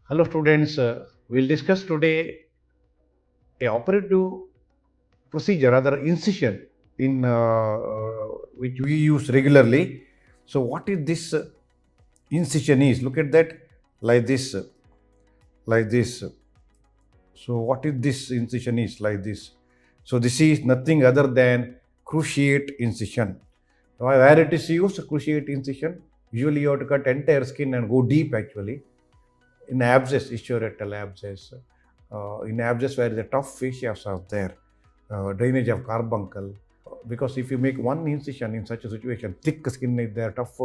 Hello students, we'll discuss today a operative procedure, rather incision in which we use regularly. So what is this incision is? Look at that, like this, like this. So what is this incision is like this? So this is nothing other than cruciate incision. Where it is used, cruciate incision, usually you have to cut entire skin and go deep actually. In abscess, ischiorectal abscess, in abscess where the tough fascias are there, drainage of carbuncle. Because if you make one incision in such a situation, thick skin is there, tough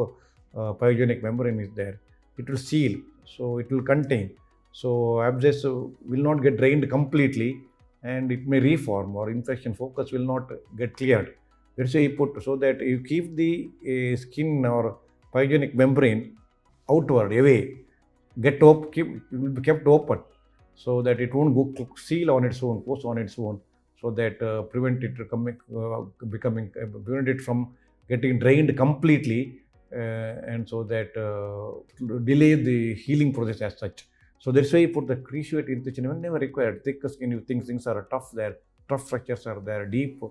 pyogenic membrane is there, it will seal, so it will contain. So abscess will not get drained completely and it may reform or infection focus will not get cleared. That's why you put, so that you keep the skin or pyogenic membrane outward, away, will be kept open so that it won't go seal on its own, close on its own, so that prevent it from getting drained completely, and so that delay the healing process as such. So that's why you put the cruciate incision whenever required. Thick skin, you think things are tough there, tough structures are there, deep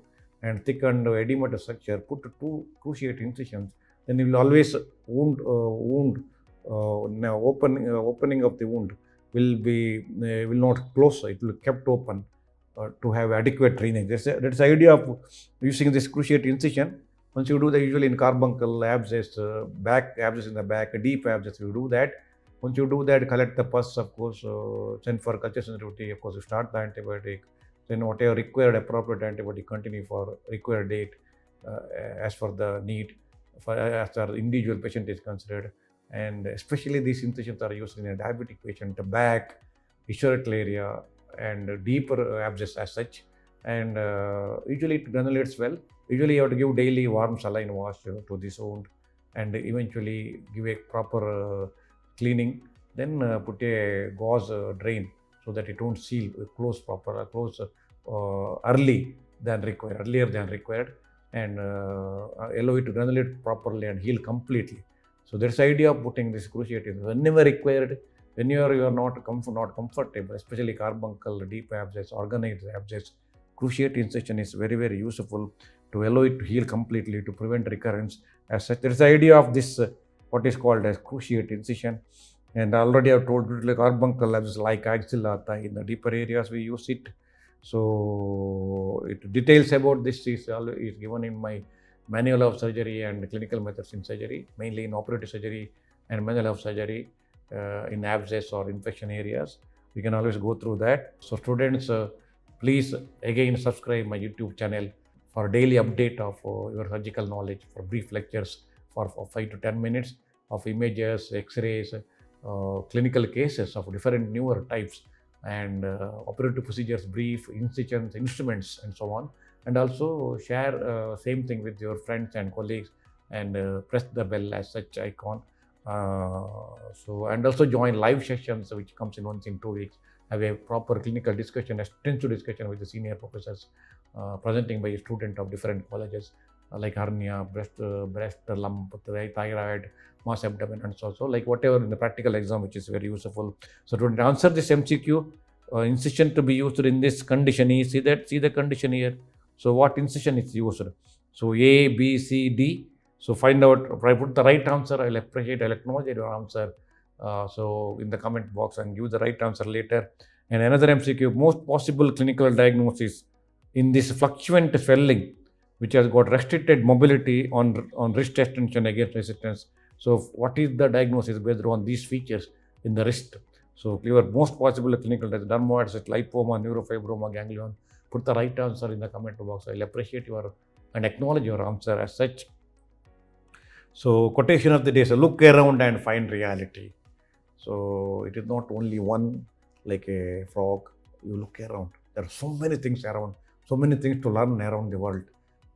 and thickened edematous structure, put two cruciate incisions, then you will always wound now opening of the wound will not close, it will kept open to have adequate drainage. That's the idea of using this cruciate incision. Once you do that, usually in carbuncle, abscess, back abscess in the back, deep abscess, you do that. Once you do that, collect the pus, of course, send for culture sensitivity, of course, you start the antibiotic, then whatever required appropriate antibiotic continue for required date as for the need, as the individual patient is considered. And especially these incisions are used in a diabetic patient, the back, ischiorectal area, and deeper abscess as such. And usually it granulates well. Usually you have to give daily warm saline wash to this wound and eventually give a proper cleaning. Then put a gauze drain so that it won't seal, close earlier than required, and allow it to granulate properly and heal completely. So that's the idea of putting this cruciate in whenever required. When you are not comfortable, especially carbuncle, deep abscess, organized abscess, cruciate incision is very, very useful to allow it to heal completely, to prevent recurrence. As such, there is the idea of this what is called as cruciate incision. And already I've told you, like carbuncle abscess, like axilla thigh, in the deeper areas we use it. So it details about this is given in my manual of surgery and clinical methods in surgery, mainly in operative surgery and manual of surgery in abscess or infection areas. We can always go through that. So students, please again subscribe my YouTube channel for daily update of your surgical knowledge, for brief lectures for 5 to 10 minutes of images, x-rays, clinical cases of different newer types, and operative procedures, brief, incisions, instruments, and so on. And also share same thing with your friends and colleagues, and press the bell as such icon. And also join live sessions which comes in once in 2 weeks. Have a proper clinical discussion, extensive discussion with the senior professors, presenting by a student of different colleges, like hernia, breast lump, thyroid, mass abdomen, and so like whatever in the practical exam, which is very useful. So to answer this MCQ, incision to be used in this condition is, see the condition here. So what incision is used? So A, B, C, D. So find out, if I put the right answer, I'll acknowledge your answer. So in the comment box, and give the right answer later. And another MCQ, most possible clinical diagnosis in this fluctuant swelling, which has got restricted mobility on wrist extension against resistance. So what is the diagnosis based on these features in the wrist? So clear most possible clinical diagnosis, dermoids, lipoma, neurofibroma, ganglion. Put the right answer in the comment box. I'll appreciate your and acknowledge your answer as such. So quotation of the day is, look around and find reality. So it is not only one like a frog. You look around. There are so many things around, so many things to learn around the world.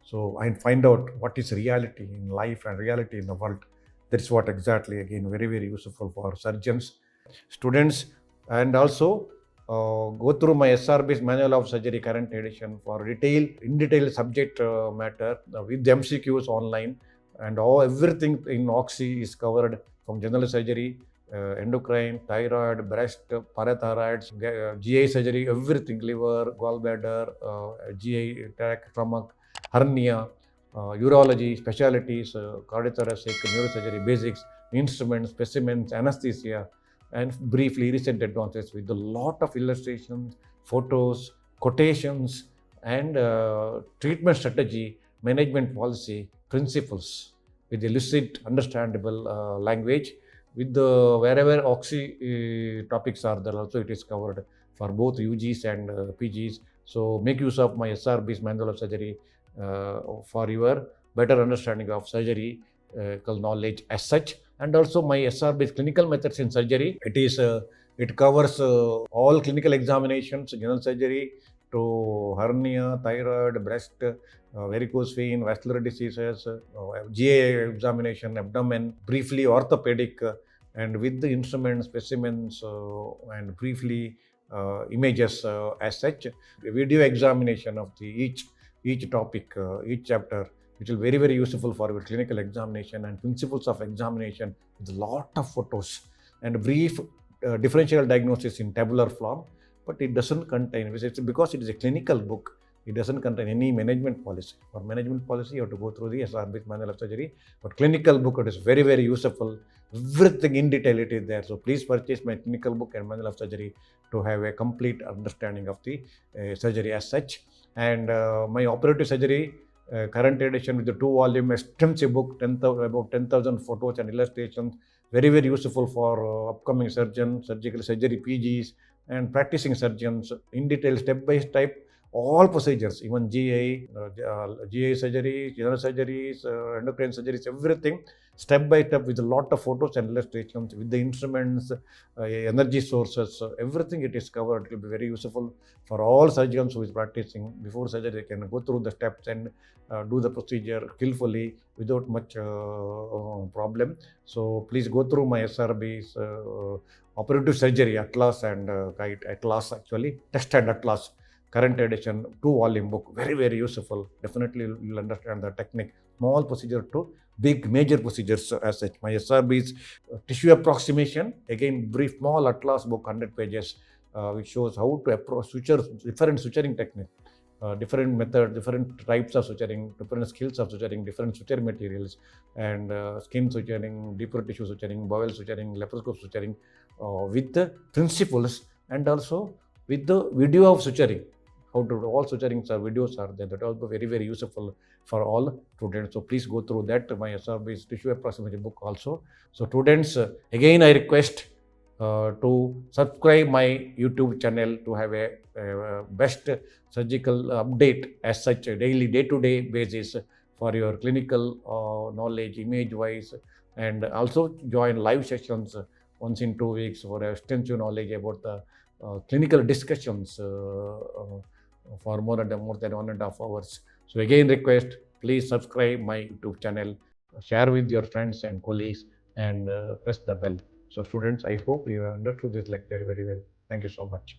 So I find out what is reality in life and reality in the world. That's what exactly, again, very, very useful for surgeons, students, and also go through my SRB's Manual of Surgery current edition for in detail subject matter with the MCQs online, and everything in Oxy is covered, from general surgery, endocrine, thyroid, breast, parathyroids, GI surgery, everything, liver, gallbladder, GI tract, stomach, hernia, urology, specialties, cardiothoracic, neurosurgery, basics, instruments, specimens, anesthesia, and briefly recent advances with a lot of illustrations, photos, quotations, and treatment strategy, management policy, principles with a lucid, understandable language. With the wherever oxy topics are there, also it is covered for both UGs and PGs. So make use of my SRB's manual of surgery for your better understanding of surgery knowledge as such, and also my SRB's clinical methods in surgery. It covers all clinical examinations, general surgery to hernia, thyroid, breast, varicose vein, vascular diseases, GA examination, abdomen, briefly orthopedic, and with the instruments, specimens, and briefly images as such. A video examination of each topic, each chapter, which will very, very useful for your clinical examination, and principles of examination with a lot of photos, and brief differential diagnosis in tabular form. But it doesn't contain, because it is a clinical book, it doesn't contain any management policy. For management policy, you have to go through the SRB's manual of surgery. But clinical book, it is very, very useful. Everything in detail it is there. So please purchase my clinical book and manual of surgery to have a complete understanding of the surgery as such. And my operative surgery, current edition with the 2-volume extensive book, about 10,000 photos and illustrations, very, very useful for upcoming surgeons, surgical surgery PGs, and practicing surgeons, in detail, step by step, all procedures, even GI surgery, general surgeries, endocrine surgeries, everything, step by step, with a lot of photos and illustrations, with the instruments, energy sources, everything it is covered. It will be very useful for all surgeons who is practicing. Before surgery, they can go through the steps and do the procedure skillfully without much problem. So please go through my SRB's operative surgery atlas and guide, atlas actually, text and atlas, current edition, 2-volume book, very, very useful. Definitely you'll understand the technique, small procedure to big major procedures as such. My SRB's tissue approximation, again brief small atlas book, 100 pages, which shows how to approach different suturing technique, different methods, different types of suturing, different skills of suturing, different suture materials, and skin suturing, deeper tissue suturing, bowel suturing, laparoscope suturing, with the principles, and also with the video of suturing. How to do all suturings or videos are there. That also very, very useful for all students. So please go through that, my SRB's tissue approximation book also. So students, again I request to subscribe my YouTube channel to have a best surgical update as such, a daily, day-to-day basis for your clinical knowledge, image-wise, and also join live sessions once in 2 weeks for extensive knowledge about the clinical discussions for more than 1.5 hours. So again request, please subscribe my YouTube channel, share with your friends and colleagues, and press the bell. So students, I hope you have understood this lecture very well. Thank you so much.